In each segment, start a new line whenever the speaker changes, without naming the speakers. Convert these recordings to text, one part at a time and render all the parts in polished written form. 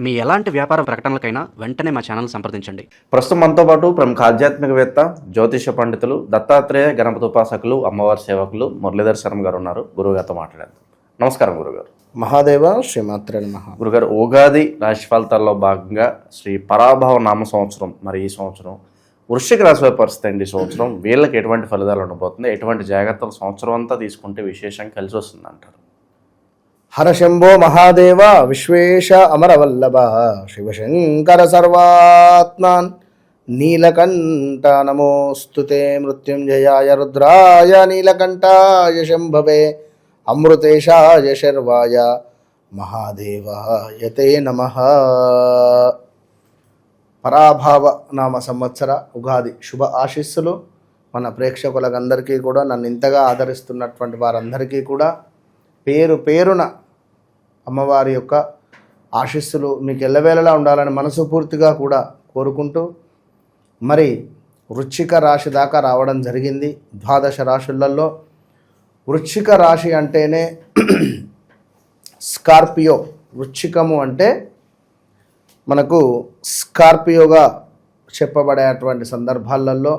మీ ఎలాంటి వ్యాపార ప్రకటనలకైనా వెంటనే మా ఛానల్ సంప్రదించండి.
ప్రస్తుతం మనతో పాటు ప్రముఖ ఆధ్యాత్మికవేత్త, జ్యోతిష పండితులు, దత్తాత్రేయ గణపతి ఉపాసకులు, అమ్మవారి సేవకులు మురళీధర్ శర్మ గారు ఉన్నారు. గురుగారితో మాట్లాడేద్దాం. నమస్కారం గురుగారు.
మహాదేవ శ్రీమాత్రే నమః.
గురుగారు, ఉగాది రాశి ఫలితాల్లో భాగంగా శ్రీ పరాభవ నామ సంవత్సరం, మరి ఈ సంవత్సరం వృశ్చిక రాశి పరిస్థితి అండి. ఈ సంవత్సరం వీళ్ళకి ఎటువంటి ఫలితాలు ఉండబోతుంది, ఎటువంటి జాగ్రత్తలు సంవత్సరం అంతా తీసుకుంటే విశేషంగా కలిసి వస్తుంది అంటారు?
హరశంభో మహాదేవ విశ్వేశ అమరవల్లభ శివశంకర సర్వాత్మాన్ నీలకంఠ నమోస్తుతే మృత్యుంజయాయ రుద్రాయ నీలకంఠాయ శంభవే అమృతేశాయ శర్వాయ మహాదేవాయ తే నమః. పరాభవ నామ సంవత్సర ఉగాది శుభ ఆశీస్సులు మన ప్రేక్షకులందరికీ కూడా, నన్ను ఇంతగా ఆదరిస్తున్నటువంటి వారందరికీ కూడా పేరు పేరున అమ్మవారి యొక్క ఆశీస్సులు మీకు ఎల్లవేళలా ఉండాలని మనస్ఫూర్తిగా కూడా కోరుకుంటూ, మరి వృశ్చిక రాశి దాకా రావడం జరిగింది. 12 రాశులలో వృశ్చిక రాశి అంటేనే స్కార్పియో. వృశ్చికము అంటే మనకు స్కార్పియోగా చెప్పబడేటువంటి సందర్భాలలో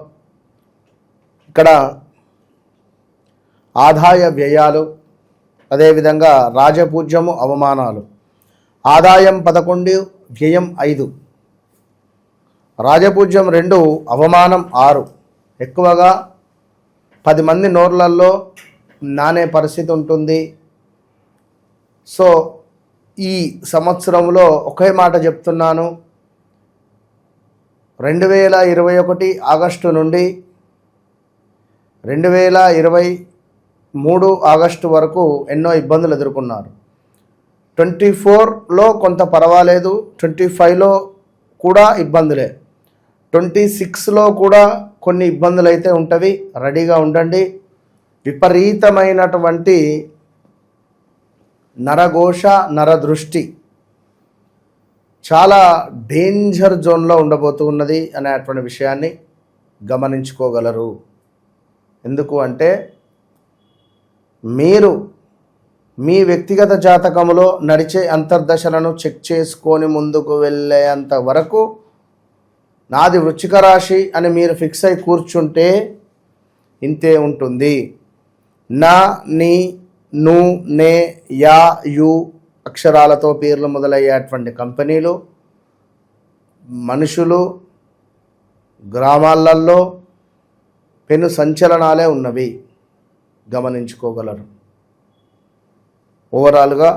ఇక్కడ ఆదాయ వ్యయాలు, అదేవిధంగా రాజపూజ్యము, అవమానాలు. ఆదాయం 11, వ్యయం 5, రాజపూజ్యం 2, అవమానం 6. ఎక్కువగా 10 మంది నోర్లల్లో నానే పరిస్థితి ఉంటుంది. సో ఈ సంవత్సరంలో ఒకే మాట చెప్తున్నాను, 2021 ఆగస్టు నుండి 2023 ఆగస్టు వరకు ఎన్నో ఇబ్బందులు ఎదుర్కొన్నారు. 24లో కొంత పర్వాలేదు, 25లో కూడా ఇబ్బందులే, 26లో కూడా కొన్ని ఇబ్బందులు అయితే ఉంటవి. రెడీగా ఉండండి. విపరీతమైనటువంటి నరఘోష, నరదృష్టి చాలా డేంజర్ జోన్లో ఉండబోతూ ఉన్నది అనేటువంటి విషయాన్ని గమనించుకోగలరు. ఎందుకు అంటే, మీరు మీ వ్యక్తిగత జాతకములో నడిచే అంతర్దశలను చెక్ చేసుకొని ముందుకు వెళ్ళేంత వరకు నాది వృశ్చిక రాశి అని మీరు ఫిక్స్ అయి కూర్చుంటే ఇంతే ఉంటుంది. నా, నీ, ను, నే, యా, యు అక్షరాలతో పేర్లు మొదలయ్యేటువంటి కంపెనీలు, మనుషులు, గ్రామాలలో పెను సంచలనాలే ఉన్నవి, గమనించుకోగలరు. ఓవరాల్గా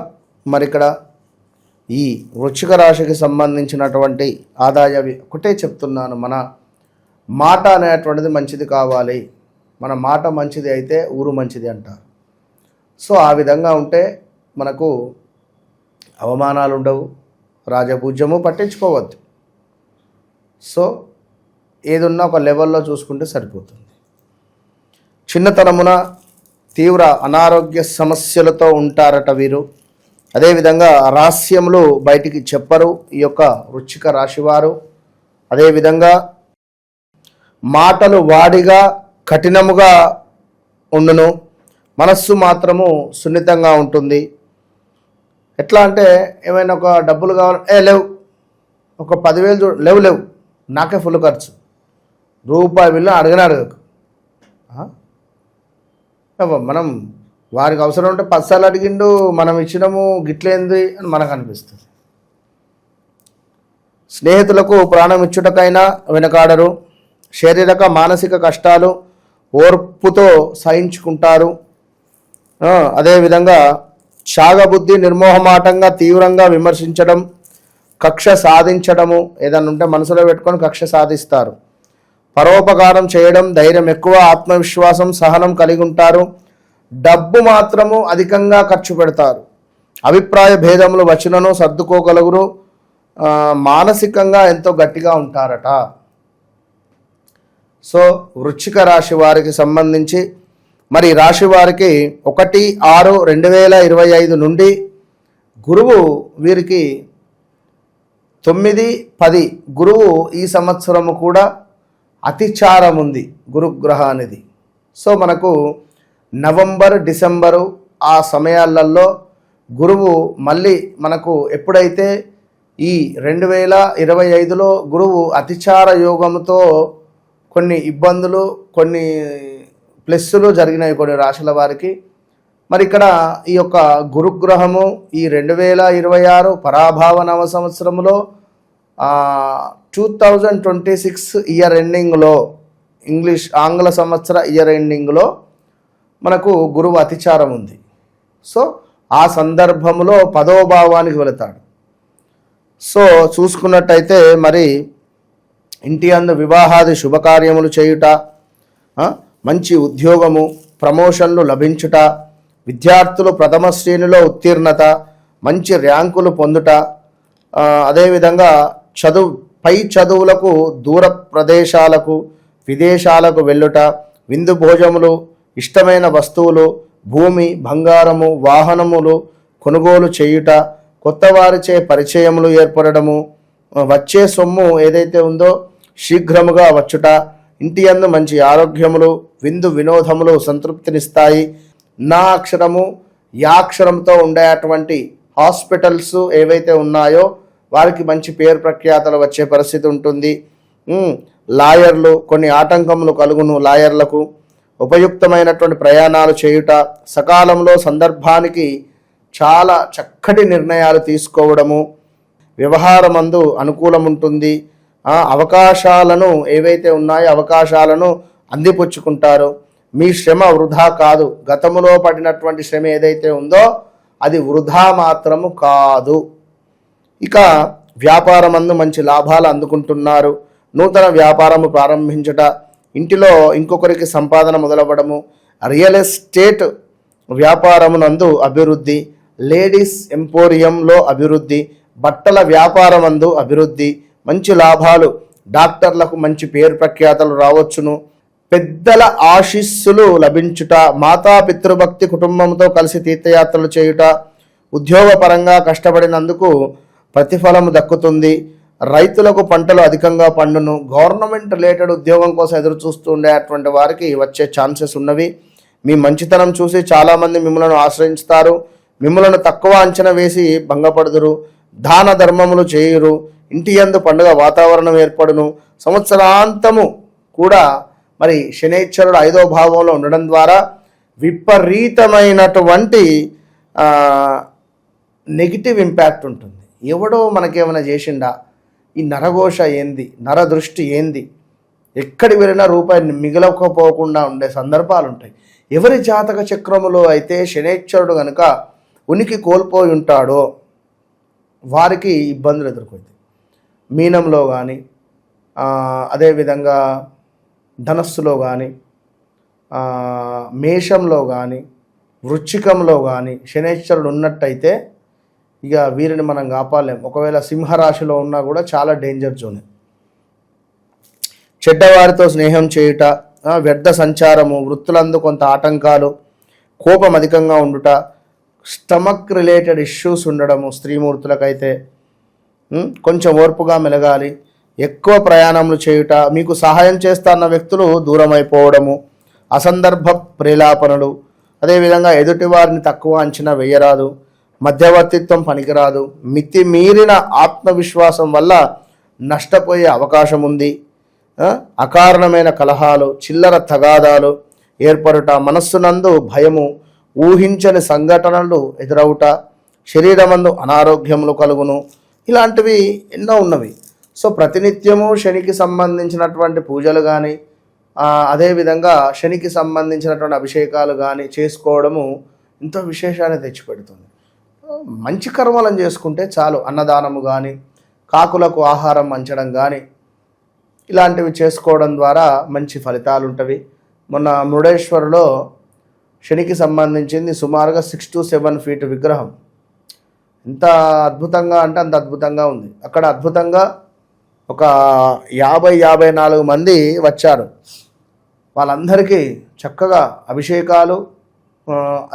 మరి ఇక్కడ ఈ వృశ్చిక రాశికి సంబంధించినటువంటి ఆదాయ ఒకటే చెప్తున్నాను, మన మాట అనేటువంటిది మంచిది కావాలి. మన మాట మంచిది అయితే ఊరు మంచిది అంటారు. సో ఆ విధంగా ఉంటే మనకు అవమానాలు ఉండవు, రాజపూజ్యము పట్టించుకోవద్దు. సో ఏదున్నా ఒక లెవెల్లో చూసుకుంటే సరిపోతుంది. చిన్నతనమున తీవ్ర అనారోగ్య సమస్యలతో ఉంటారట వీరు. అదేవిధంగా రహస్యములు బయటికి చెప్పరు ఈ యొక్క వృశ్చిక రాశివారు. అదేవిధంగా మాటలు వాడిగా కఠినముగా ఉండును, మనస్సు మాత్రము సున్నితంగా ఉంటుంది. ఎట్లా అంటే, ఏమైనా ఒక డబ్బులు కావాలి, లేవు, ఒక 10,000 లేవు, నాకే ఫుల్ ఖర్చు, రూపాయి బిల్లు అడగకు. మనం వారికి అవసరం ఉంటే 10 సార్లు అడిగిండు, మనం ఇచ్చినాము, గిట్లేంది అని మనకు అనిపిస్తుంది. స్నేహితులకు ప్రాణం ఇచ్చుటకైనా వెనకాడరు. శారీరక మానసిక కష్టాలు ఓర్పుతో సహించుకుంటారు. అదేవిధంగా త్యాగబుద్ధి, నిర్మోహమాటంగా తీవ్రంగా విమర్శించడం, కక్ష సాధించడము, ఏదన్నా ఉంటే మనసులో పెట్టుకొని కక్ష సాధిస్తారు. పరోపకారం చేయడం, ధైర్యం ఎక్కువ, ఆత్మవిశ్వాసం, సహనం కలిగి ఉంటారు. డబ్బు మాత్రము అధికంగా ఖర్చు పెడతారు. అభిప్రాయ భేదములు వచ్చినను సర్దుకోగలుగురు. మానసికంగా ఎంతో గట్టిగా ఉంటారట. సో వృశ్చిక రాశి వారికి సంబంధించి మరి రాశి వారికి 1/6/2025 నుండి గురువు వీరికి 9-10 గురువు ఈ సంవత్సరము కూడా అతిచారం ఉంది గురుగ్రహానిది. సో మనకు నవంబర్, డిసెంబరు ఆ సమయాలలో గురువు మళ్ళీ మనకు ఎప్పుడైతే ఈ 2025లో గురువు అతిచార యోగంతో కొన్ని ఇబ్బందులు, కొన్ని ప్లస్సులు జరిగినాయి కొన్ని రాశుల వారికి. మరి ఇక్కడ ఈ యొక్క గురుగ్రహము ఈ 2026 పరాభావ నవ సంవత్సరంలో 2026 ఇయర్ ఎండింగ్లో, ఆంగ్ల సంవత్సర ఇయర్ ఎండింగ్లో మనకు గురువు అతిచారం ఉంది. సో ఆ సందర్భంలో 10వ భావానికి వెళతాడు. సో చూసుకున్నట్టయితే మరి ఇంటి అందు వివాహాది శుభకార్యములు చేయుట, మంచి ఉద్యోగము, ప్రమోషన్లు లభించుట, విద్యార్థులు ప్రథమ శ్రేణిలో ఉత్తీర్ణత, మంచి ర్యాంకులు పొందుట, అదేవిధంగా పై చదువులకు దూర ప్రదేశాలకు విదేశాలకు వెళ్ళుట, విందు భోజములు, ఇష్టమైన వస్తువులు, భూమి బంగారము వాహనములు కొనుగోలు చేయుట, కొత్త వారిచే పరిచయములు ఏర్పడము, వచ్చే సొమ్ము ఏదైతే ఉందో శీఘ్రముగా వచ్చుట, ఇంటి యందు మంచి ఆరోగ్యములు, విందు వినోదములు సంతృప్తినిస్తాయి. నా అక్షరము యాక్షరంతో ఉండేటువంటి హాస్పిటల్స్ ఏవైతే ఉన్నాయో వారికి మంచి పేరు ప్రఖ్యాతలు వచ్చే పరిస్థితి ఉంటుంది. లాయర్లు, కొన్ని ఆటంకములు కలుగును లాయర్లకు, ఉపయుక్తమైనటువంటి ప్రయాణాలు చేయుట, సకాలంలో సందర్భానికి చాలా చక్కటి నిర్ణయాలు తీసుకోవడము, వ్యవహారమందు అనుకూలం ఉంటుంది. అవకాశాలను ఏవైతే ఉన్నాయో అవకాశాలను అందిపుచ్చుకుంటారు. మీ శ్రమ వృధా కాదు. గతములో పడినటువంటి శ్రమ ఏదైతే ఉందో అది వృధా మాత్రము కాదు. ఇక వ్యాపారమందు మంచి లాభాలు అందుకుంటున్నారు. నూతన వ్యాపారము ప్రారంభించుట, ఇంటిలో ఇంకొకరికి సంపాదన మొదలవ్వడము, రియల్ ఎస్టేట్ వ్యాపారమునందు అభివృద్ధి, లేడీస్ ఎంపోరియంలో అభివృద్ధి, బట్టల వ్యాపారమందు అభివృద్ధి, మంచి లాభాలు, డాక్టర్లకు మంచి పేరు ప్రఖ్యాతలు రావచ్చును, పెద్దల ఆశీస్సులు లభించుట, మాతా పితృభక్తి, కుటుంబంతో కలిసి తీర్థయాత్రలు చేయుట, ఉద్యోగపరంగా కష్టపడినందుకు ప్రతిఫలము దక్కుతుంది, రైతులకు పంటలు అధికంగా పండును, గవర్నమెంట్ రిలేటెడ్ ఉద్యోగం కోసం ఎదురు చూస్తూ ఉండేటువంటి వారికి వచ్చే ఛాన్సెస్ ఉన్నవి. మీ మంచితనం చూసి చాలామంది మిమ్మల్ని ఆశ్రయిస్తారు. మిమ్మల్ని తక్కువ అంచనా వేసి భంగపడుదురు. దాన ధర్మములు చేయురు. ఇంటి యందు పండుగ వాతావరణం ఏర్పడును. సంవత్సరాంతము కూడా మరి శనైశ్వరుడు 5వ భావంలో ఉండడం ద్వారా విపరీతమైనటువంటి నెగిటివ్ ఇంపాక్ట్ ఉంటుంది. ఎవడో మనకేమైనా చేసిండా, ఈ నరఘోష ఏంది, నరదృష్టి ఏంది, ఎక్కడి వెళ్ళినా రూపాయి మిగలకపోకుండా ఉండే సందర్భాలు ఉంటాయి. ఎవరి జాతక చక్రములో అయితే శనైశ్వరుడు కనుక ఉనికి కోల్పోయి ఉంటాడో వారికి ఇబ్బందులు ఎదుర్కొంది. మీనంలో కానీ, అదేవిధంగా ధనస్సులో కానీ, మేషంలో కానీ, వృశ్చికంలో కానీ శనైశ్వరుడు ఉన్నట్టయితే ఇక వీరిని మనం కాపాడలేం. ఒకవేళ సింహరాశిలో ఉన్నా కూడా చాలా డేంజర్ జోన్. చెడ్డవారితో స్నేహం చేయుట, వ్యర్థ సంచారము, వృత్తులందు కొంత ఆటంకాలు, కోపం అధికంగా ఉండుట, స్టమక్ రిలేటెడ్ ఇష్యూస్ ఉండడము, స్త్రీమూర్తులకైతే కొంచెం ఓర్పుగా మెలగాలి, ఎక్కువ ప్రయాణములు చేయుట, మీకు సహాయం చేస్తున్న వ్యక్తులు దూరం అయిపోవడము, అసందర్భ ప్రేలాపనలు, అదేవిధంగా ఎదుటివారిని తక్కువ అంచనా వేయరాదు, మధ్యవర్తిత్వం పనికిరాదు, మితిమీరిన ఆత్మవిశ్వాసం వల్ల నష్టపోయే అవకాశం ఉంది, అకారణమైన కలహాలు, చిల్లర తగాదాలు ఏర్పడుట, మనస్సునందు భయము, ఊహించని సంఘటనలు ఎదురవుట, శరీరమందు అనారోగ్యములు కలుగును, ఇలాంటివి ఎన్నో ఉన్నవి. సో ప్రతినిత్యము శనికి సంబంధించినటువంటి పూజలు కానీ, అదేవిధంగా శనికి సంబంధించినటువంటి అభిషేకాలు కానీ చేసుకోవడము ఎంతో విశేషాన్ని తెచ్చిపెడుతుంది. మంచి కర్మలను చేసుకుంటే చాలు. అన్నదానము కానీ, కాకులకు ఆహారం పంచడం కానీ, ఇలాంటివి చేసుకోవడం ద్వారా మంచి ఫలితాలు ఉంటవి. మొన్న మురుడేశ్వరులో శనికి సంబంధించింది సుమారుగా 6 to 7 feet విగ్రహం. ఎంత అద్భుతంగా అంటే అంత అద్భుతంగా ఉంది. అక్కడ అద్భుతంగా ఒక 50-54 మంది వచ్చారు. వాళ్ళందరికీ చక్కగా అభిషేకాలు,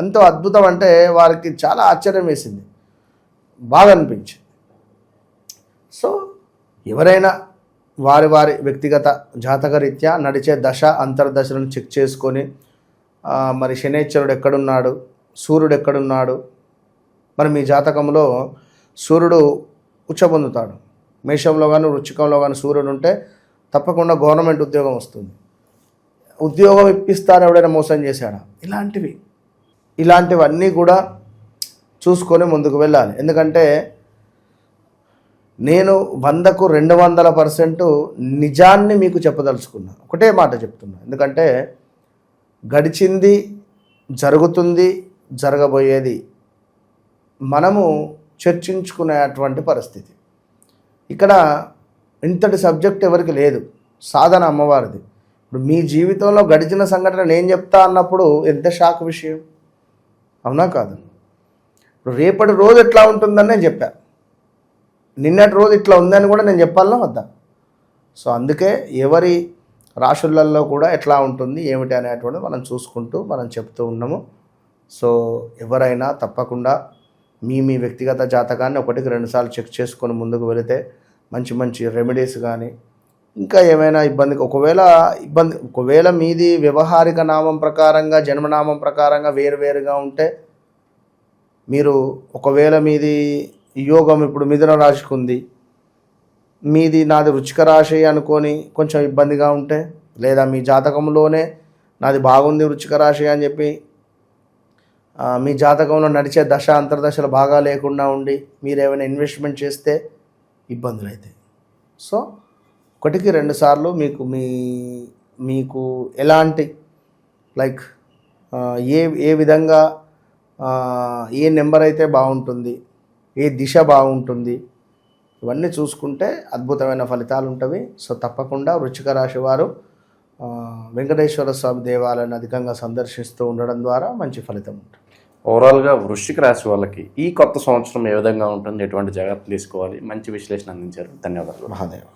ఎంతో అద్భుతం. అంటే వారికి చాలా ఆశ్చర్యం వేసింది, బాగా అనిపించింది. సో ఎవరైనా వారి వారి వ్యక్తిగత జాతకరీత్యా నడిచే దశ అంతర్దశలను చెక్ చేసుకొని, మరి శనైశ్వరుడు ఎక్కడున్నాడు, సూర్యుడు ఎక్కడున్నాడు, మరి మీ జాతకంలో సూర్యుడు ఉచ్చబొందుతాడు. మేషంలో కానీ వృచ్చికంలో కానీ సూర్యుడు ఉంటే తప్పకుండా గవర్నమెంట్ ఉద్యోగం వస్తుంది. ఉద్యోగం ఇప్పిస్తాను ఎవడైనా మోసం చేశాడా, ఇలాంటివన్నీ కూడా చూసుకొని ముందుకు వెళ్ళాలి. ఎందుకంటే నేను 100కు 200% నిజాన్ని మీకు చెప్పదలుచుకున్నా. ఒకటే మాట చెప్తున్నా. ఎందుకంటే గడిచింది, జరుగుతుంది, జరగబోయేది మనము చర్చించుకునేటువంటి పరిస్థితి. ఇక్కడ ఇంతటి సబ్జెక్ట్ ఎవరికి లేదు. సాధన అమ్మవారిది. ఇప్పుడు మీ జీవితంలో గడిచిన సంఘటన నేను చెప్తా అన్నప్పుడు ఎంత షాక్ విషయం, అవునా కాదు? ఇప్పుడు రేపటి రోజు ఎట్లా ఉంటుందని నేను చెప్పాను, నిన్నటి రోజు ఇట్లా ఉందని కూడా నేను చెప్పాలన్నా వద్దా? సో అందుకే ఎవరి రాశులలో కూడా ఎట్లా ఉంటుంది ఏమిటి అనేటువంటిది మనం చూసుకుంటూ మనం చెప్తూ ఉన్నాము. సో ఎవరైనా తప్పకుండా మీ వ్యక్తిగత జాతకాన్ని 1కి 2 సార్లు చెక్ చేసుకొని ముందుకు వెళితే మంచి రెమెడీస్ కానీ ఇంకా ఏమైనా ఒకవేళ మీది వ్యవహారిక నామం ప్రకారంగా జన్మనామం ప్రకారంగా వేరువేరుగా ఉంటే మీరు ఒకవేళ మీది యోగం ఇప్పుడు మిథున రాశికి ఉంది, మీది నాది వృశ్చిక రాశి అనుకొని కొంచెం ఇబ్బందిగా ఉంటే, లేదా మీ జాతకంలోనే నాది బాగుంది వృశ్చిక రాశి అని చెప్పి మీ జాతకంలో నడిచే దశ అంతర్దశలు బాగా లేకుండా ఉండి మీరు ఏమైనా ఇన్వెస్ట్మెంట్ చేస్తే ఇబ్బందులు అవుతాయి. సో 1కి 2 సార్లు మీకు ఎలాంటి లైక్ ఏ విధంగా ఏ నెంబర్ అయితే బాగుంటుంది, ఏ దిశ బాగుంటుంది, ఇవన్నీ చూసుకుంటే అద్భుతమైన ఫలితాలు ఉంటవి. సో తప్పకుండా వృశ్చిక రాశి వారు వెంకటేశ్వర స్వామి దేవాలయాన్ని అధికంగా సందర్శిస్తూ ఉండడం ద్వారా మంచి ఫలితం ఉంటుంది.
ఓవరాల్గా వృశ్చిక రాశి వాళ్ళకి ఈ కొత్త సంవత్సరం ఏ విధంగా ఉంటుంది, ఎటువంటి జాగ్రత్తలు తీసుకోవాలి, మంచి విశ్లేషణ అందించారు. ధన్యవాదాలు.
మహాదేవ్.